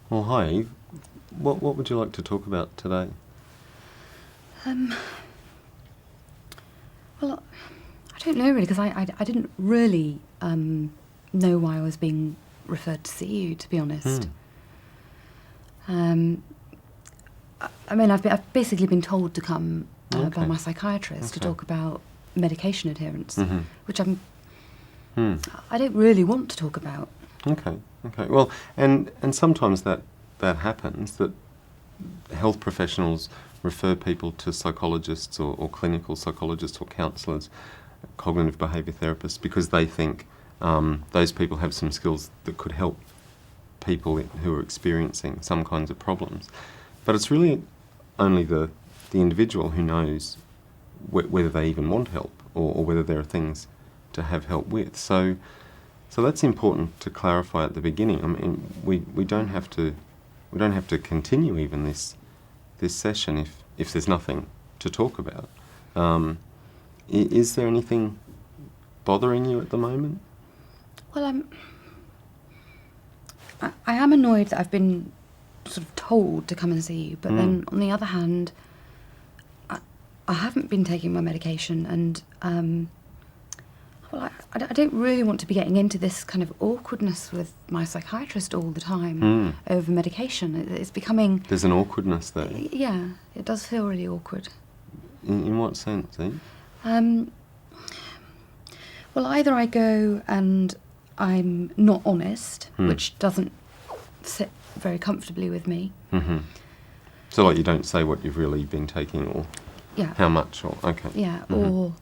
Well, hi Eve. What would you like to talk about today? Well, I don't know really, because I didn't really know why I was being referred to see you, to be honest. I mean, I've basically been told to come by my psychiatrist to talk about medication adherence, which I don't really want to talk about. Okay. Well, and sometimes that happens, that health professionals refer people to psychologists or clinical psychologists or counsellors, cognitive behaviour therapists, because they think those people have some skills that could help people who are experiencing some kinds of problems. But it's really only the individual who knows whether they even want help or whether there are things to have help with. So that's important to clarify at the beginning. I mean, we don't have to continue even this session if there's nothing to talk about. Is there anything bothering you at the moment? Well, I am annoyed that I've been sort of told to come and see you, but then on the other hand, I haven't been taking my medication, and well, I don't really want to be getting into this kind of awkwardness with my psychiatrist all the time over medication. It's becoming... There's an awkwardness there. Yeah, it does feel really awkward. In what sense, eh? Well, either I go and I'm not honest, which doesn't sit very comfortably with me. So like you don't say what you've really been taking or how much or... Okay. Yeah, or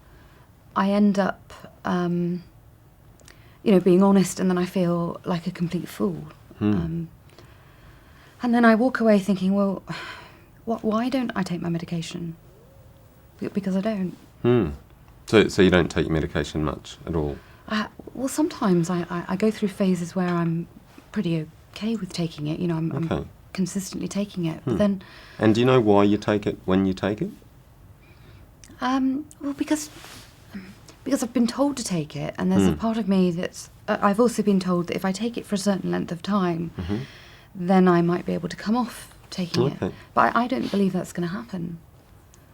I end up, being honest, and then I feel like a complete fool. And then I walk away thinking, well, why don't I take my medication? Because I don't. So you don't take your medication much at all? Well, sometimes I go through phases where I'm pretty okay with taking it. I'm consistently taking it. But then... And do you know why you take it when you take it? Well, because I've been told to take it, and there's a part of me that's... I've also been told that if I take it for a certain length of time, then I might be able to come off taking it. But I don't believe that's going to happen.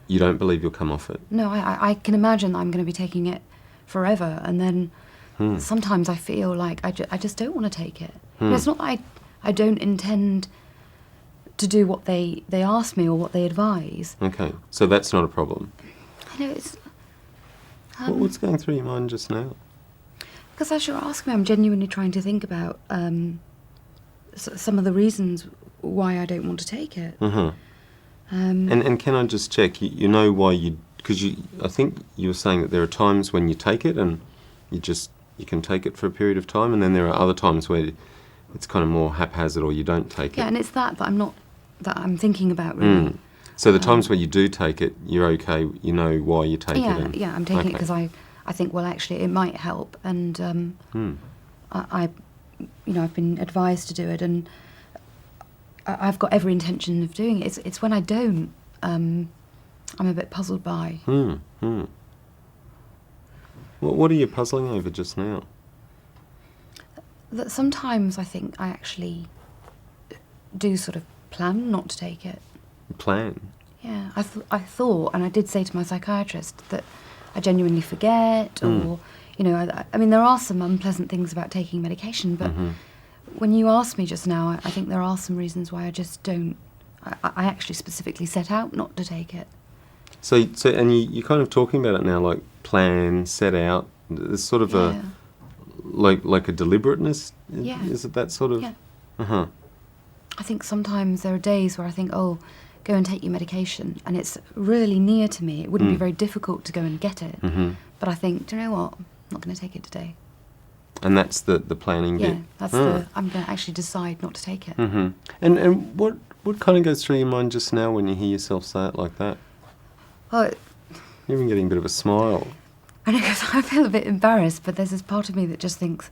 You don't believe you'll come off it? No, I can imagine that I'm going to be taking it forever, and then sometimes I feel like I just don't want to take it. It's not that I don't intend to do what they ask me or what they advise. Okay, so that's not a problem? I know, it's... What's going through your mind just now? Because as you're asking me, I'm genuinely trying to think about some of the reasons why I don't want to take it. And can I just check, you know why you... Because I think you were saying that there are times when you take it and you can take it for a period of time, and then there are other times where it's kind of more haphazard or you don't take it. Yeah, and it's that I'm thinking about, really. So the times where you do take it, you're okay, you know why you take it? Yeah, I'm taking it because I think, well, actually, it might help, and I've been advised to do it, and I've got every intention of doing it. It's when I don't, I'm a bit puzzled by. What are you puzzling over just now? That sometimes I think I actually do sort of plan not to take it. Plan? Yeah, I thought, and I did say to my psychiatrist, that I genuinely forget, or, I mean, there are some unpleasant things about taking medication, but when you asked me just now, I think there are some reasons why I just don't. I actually specifically set out not to take it. So and you're kind of talking about it now, like plan, set out. There's sort of a like a deliberateness. Yeah. Is it that sort of? Yeah. I think sometimes there are days where I think, oh, go and take your medication, and it's really near to me. It wouldn't be very difficult to go and get it. But I think, do you know what? I'm not going to take it today. And that's the planning bit? Yeah, that's I'm going to actually decide not to take it. And what kind of goes through your mind just now when you hear yourself say it like that? Well, you're even getting a bit of a smile. I know, because I feel a bit embarrassed, but there's this part of me that just thinks,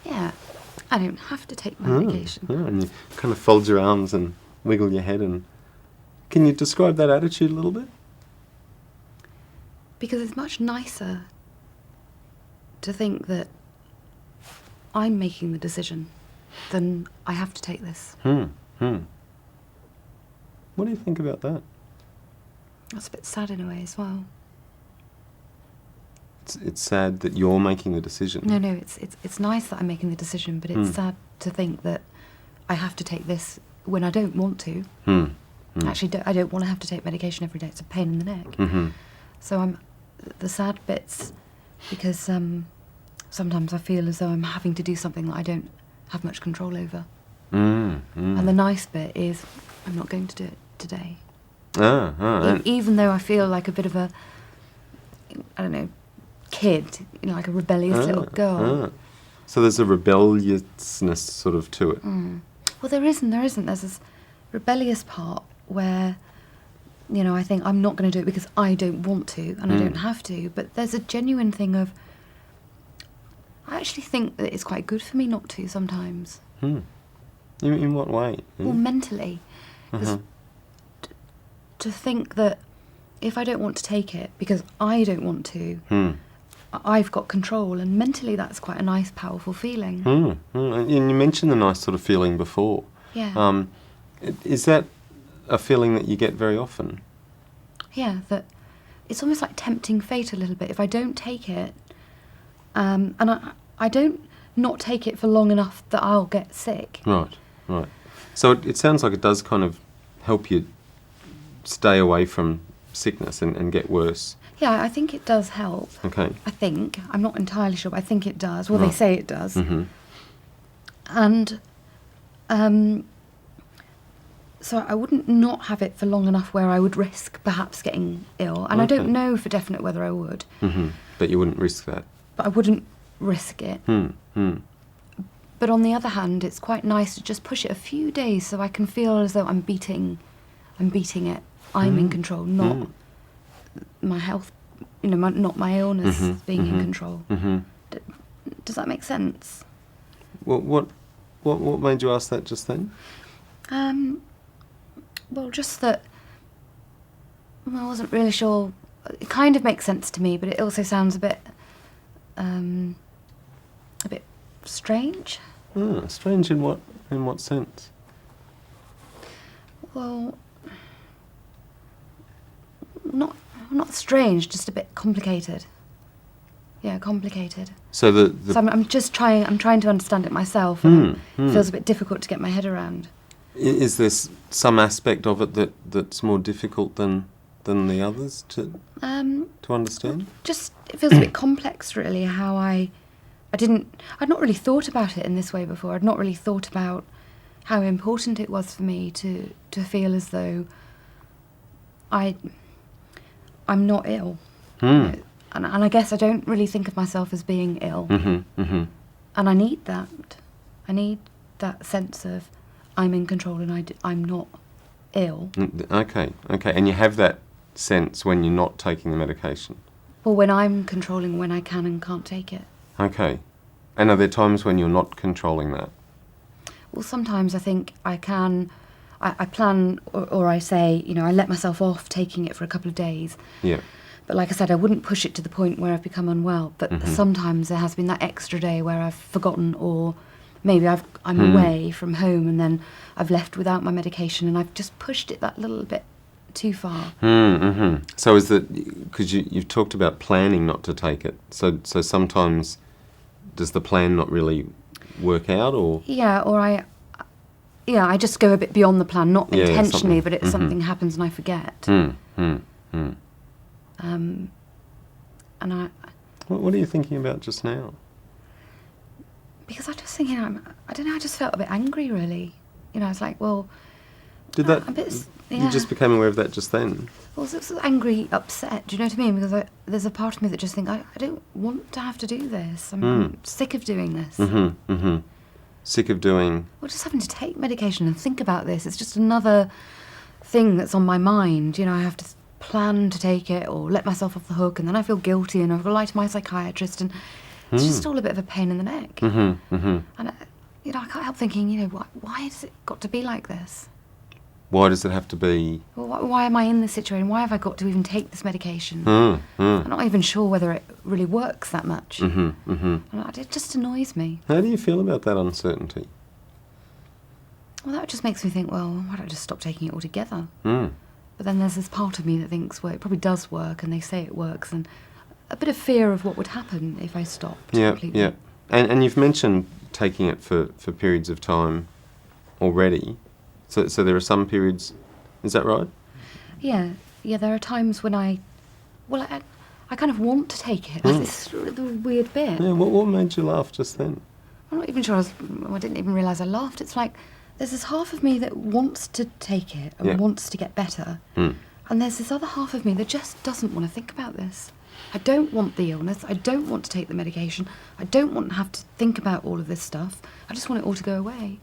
yeah, I don't have to take my medication. Yeah, and you kind of fold your arms and wiggle your head. And can you describe that attitude a little bit? Because it's much nicer to think that I'm making the decision than I have to take this. What do you think about that? That's a bit sad in a way as well. It's sad that you're making the decision. No, it's nice that I'm making the decision, but it's sad to think that I have to take this when I don't want to. Actually, I don't want to have to take medication every day. It's a pain in the neck. So the sad bits, because sometimes I feel as though I'm having to do something that I don't have much control over. And the nice bit is I'm not going to do it today. Even though I feel like a bit of a, I don't know, kid, like a rebellious little girl. So there's a rebelliousness sort of to it. Well, there isn't. There's this rebellious part where, I think I'm not going to do it because I don't want to and I don't have to. But there's a genuine thing of, I actually think that it's quite good for me not to sometimes. In what way? Well, mentally. 'Cause to think that if I don't want to take it because I don't want to, I've got control, and mentally that's quite a nice, powerful feeling. And you mentioned the nice sort of feeling before. Yeah. Is that a feeling that you get very often? Yeah, that it's almost like tempting fate a little bit. If I don't take it, and I don't not take it for long enough that I'll get sick. Right. So it sounds like it does kind of help you stay away from sickness and get worse. Yeah, I think it does help. Okay. I think. I'm not entirely sure, but I think it does. Well, they say it does. And so I wouldn't not have it for long enough where I would risk perhaps getting ill. And I don't know for definite whether I would. But you wouldn't risk that? But I wouldn't risk it. But on the other hand, it's quite nice to just push it a few days so I can feel as though I'm beating it. I'm in control, not my health, not my illness being in control. Does that make sense? What made you ask that just then? Well, just that I wasn't really sure. It kind of makes sense to me, but it also sounds a bit strange. Strange in what sense? Well, not strange, just a bit complicated. Yeah, complicated. So So I'm trying to understand it myself, and it feels a bit difficult to get my head around. Is there some aspect of it that's more difficult than the others to understand? Just it feels a bit complex, really. How I'd not really thought about it in this way before. I'd not really thought about how important it was for me to feel as though I'm not ill. And I guess I don't really think of myself as being ill. And I need that. I need that sense of I'm in control and I'm not ill. Okay. And you have that sense when you're not taking the medication? Well, when I'm controlling when I can and can't take it. Okay. And are there times when you're not controlling that? Well, sometimes I think I can. I plan or I say, I let myself off taking it for a couple of days. Yeah. But like I said, I wouldn't push it to the point where I've become unwell. But sometimes there has been that extra day where I've forgotten, or maybe I'm away from home and then I've left without my medication and I've just pushed it that little bit too far. So is that because you've talked about planning not to take it? So sometimes does the plan not really work out, or? Yeah, or I just go a bit beyond the plan, not intentionally, but something happens and I forget. And What are you thinking about just now? Because I was thinking, I don't know, I just felt a bit angry, really. I was like, well... Did that... You just became aware of that just then? Well, it was angry, upset, do you know what I mean? Because there's a part of me that just thinks, I don't want to have to do this. I'm sick of doing this. Sick of doing... Well, just having to take medication and think about this. It's just another thing that's on my mind. I have to plan to take it or let myself off the hook, and then I feel guilty and I've got to lie to my psychiatrist, and it's just all a bit of a pain in the neck. And, I can't help thinking, why has it got to be like this? Why does it have to be... Well, why am I in this situation? Why have I got to even take this medication? I'm not even sure whether it really works that much. And it just annoys me. How do you feel about that uncertainty? Well, that just makes me think, well, why don't I just stop taking it altogether? Mm. But then there's this part of me that thinks, well, it probably does work, and they say it works, and a bit of fear of what would happen if I stopped completely. Yeah. And you've mentioned taking it for periods of time already. So there are some periods, is that right? Yeah, there are times when I kind of want to take it. Like this weird bit. Yeah, what made you laugh just then? I'm not even sure I didn't even realise I laughed. It's like there's this half of me that wants to take it and wants to get better. And there's this other half of me that just doesn't want to think about this. I don't want the illness. I don't want to take the medication. I don't want to have to think about all of this stuff. I just want it all to go away.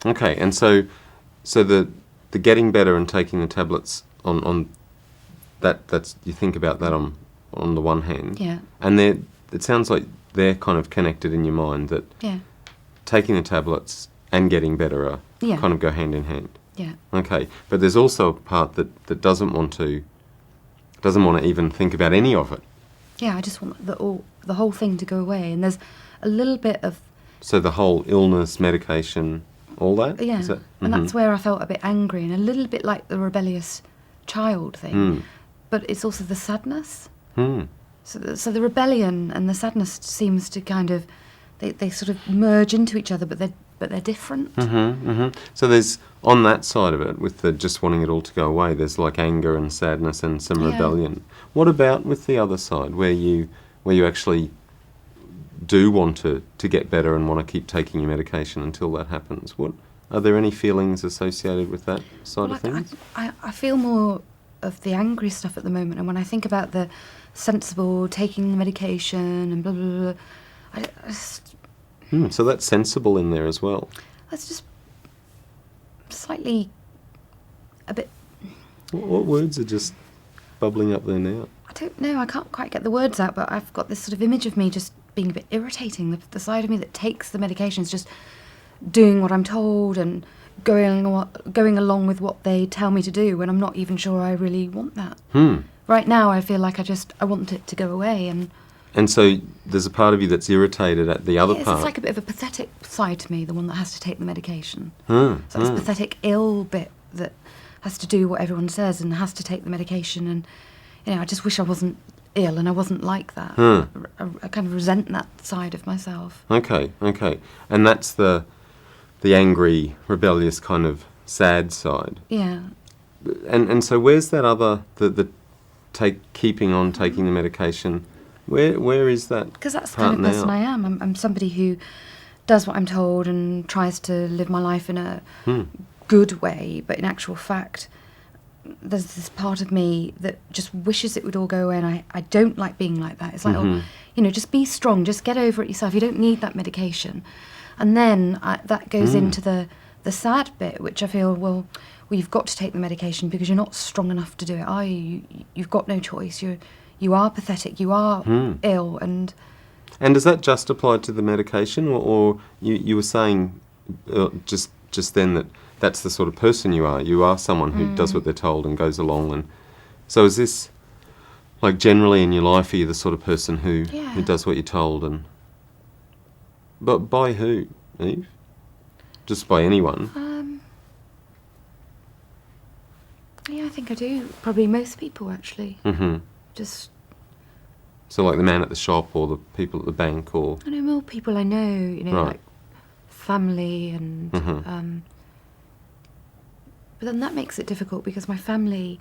Okay, and so the getting better and taking the tablets on that's you think about that on the one hand. Yeah. And it sounds like they're kind of connected in your mind, that taking the tablets and getting better are kind of go hand in hand. Yeah. Okay, but there's also a part that doesn't want to even think about any of it. Yeah, I just want the whole thing to go away. And there's a little bit of... So the whole illness, medication, all that? Yeah, and that's where I felt a bit angry and a little bit like the rebellious child thing. But it's also the sadness. So the rebellion and the sadness seems to kind of... They sort of merge into each other, but they're different. So there's, on that side of it, with the just wanting it all to go away, there's like anger and sadness and some rebellion. What about with the other side, where you actually do want to get better and want to keep taking your medication until that happens? Are there any feelings associated with that side of things? I feel more of the angry stuff at the moment, and when I think about the sensible taking the medication and blah blah blah, I just... So that's sensible in there as well. That's just slightly a bit... What words are just bubbling up there now? I don't know, I can't quite get the words out, but I've got this sort of image of me just being a bit irritating. The side of me that takes the medication is just doing what I'm told and going along with what they tell me to do when I'm not even sure I really want that. Right now I feel like I want it to go away, and so there's a part of you that's irritated at the other part. It's like a bit of a pathetic side to me, the one that has to take the medication. So this pathetic, ill bit that has to do what everyone says and has to take the medication. And I just wish I wasn't ill and I wasn't like that. I kind of resent that side of myself. Okay. And that's the angry, rebellious kind of sad side. Yeah. And so where's that other keeping on taking the medication? Where is that? Because that's the kind of person I am. I'm somebody who does what I'm told and tries to live my life in a good way, but in actual fact, there's this part of me that just wishes it would all go away, and I don't like being like that. It's like, just be strong, just get over it yourself. You don't need that medication. And then that goes into the sad bit, which I feel, well, you've got to take the medication because you're not strong enough to do it, are you? You've got no choice. You are pathetic, you are ill, and does that just apply to the medication, or you were saying just then that's the sort of person you are? You are someone who does what they're told and goes along, and so is this, like, generally in your life, are you the sort of person who does what you're told, but by who, Eve? Just by anyone? Yeah, I think I do. Probably most people, actually. Just... So like the man at the shop or the people at the bank, or... I know more people I know, like family and... but then that makes it difficult because my family,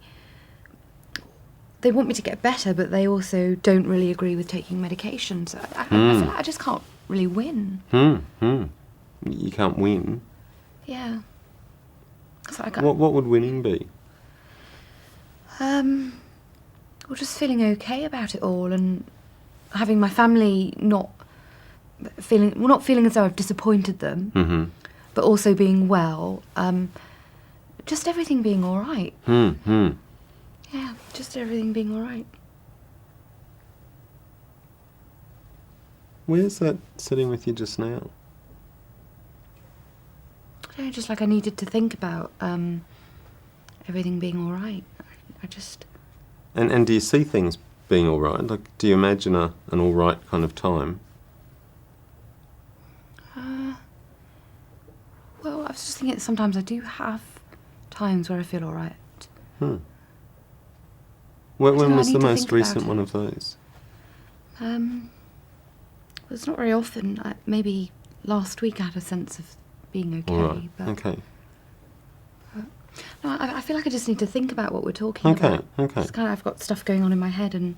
they want me to get better, but they also don't really agree with taking medication. So I feel like I just can't really win. You can't win? Yeah. So what would winning be? Well, just feeling okay about it all and having my family not feeling as though I've disappointed them, but also being well. Just everything being all right. Yeah, just everything being all right. Where's that sitting with you just now? I don't know, just like I needed to think about everything being all right. I just... And do you see things being all right? Like, do you imagine an all right kind of time? Well, was just thinking that sometimes I do have times where I feel all right. When know, I was need the to most think about recent it. one of those? Well, it's not very often. Maybe last week I had a sense of being okay. All right. But Okay. no, I feel like I just need to think about what we're talking about. Okay. It's kind of, I've got stuff going on in my head, and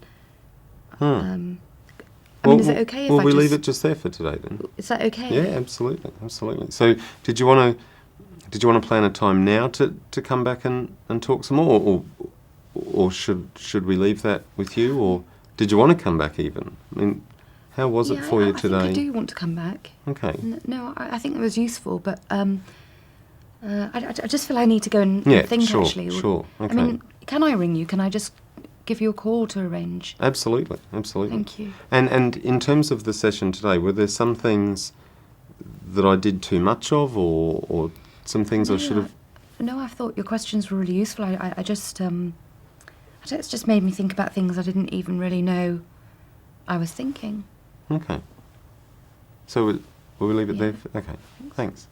Well, is it okay if well, I we just... leave it just there for today then. Is that okay? Yeah, absolutely. So, did you want to plan a time now to come back and talk some more, or should we leave that with you, or did you want to come back even? I mean, how was it for you today? I think I do want to come back. Okay. No, I think it was useful, but I just feel I need to go and Yeah, think, sure, actually. sure, okay. I mean, can I ring you? Can I just give you a call to arrange? Absolutely. Thank you. And in terms of the session today, were there some things that I did too much of, or some things I should have... No, I thought your questions were really useful. I just... it's just made me think about things I didn't even really know I was thinking. Okay. So will we leave it Yeah. there? Okay, thanks.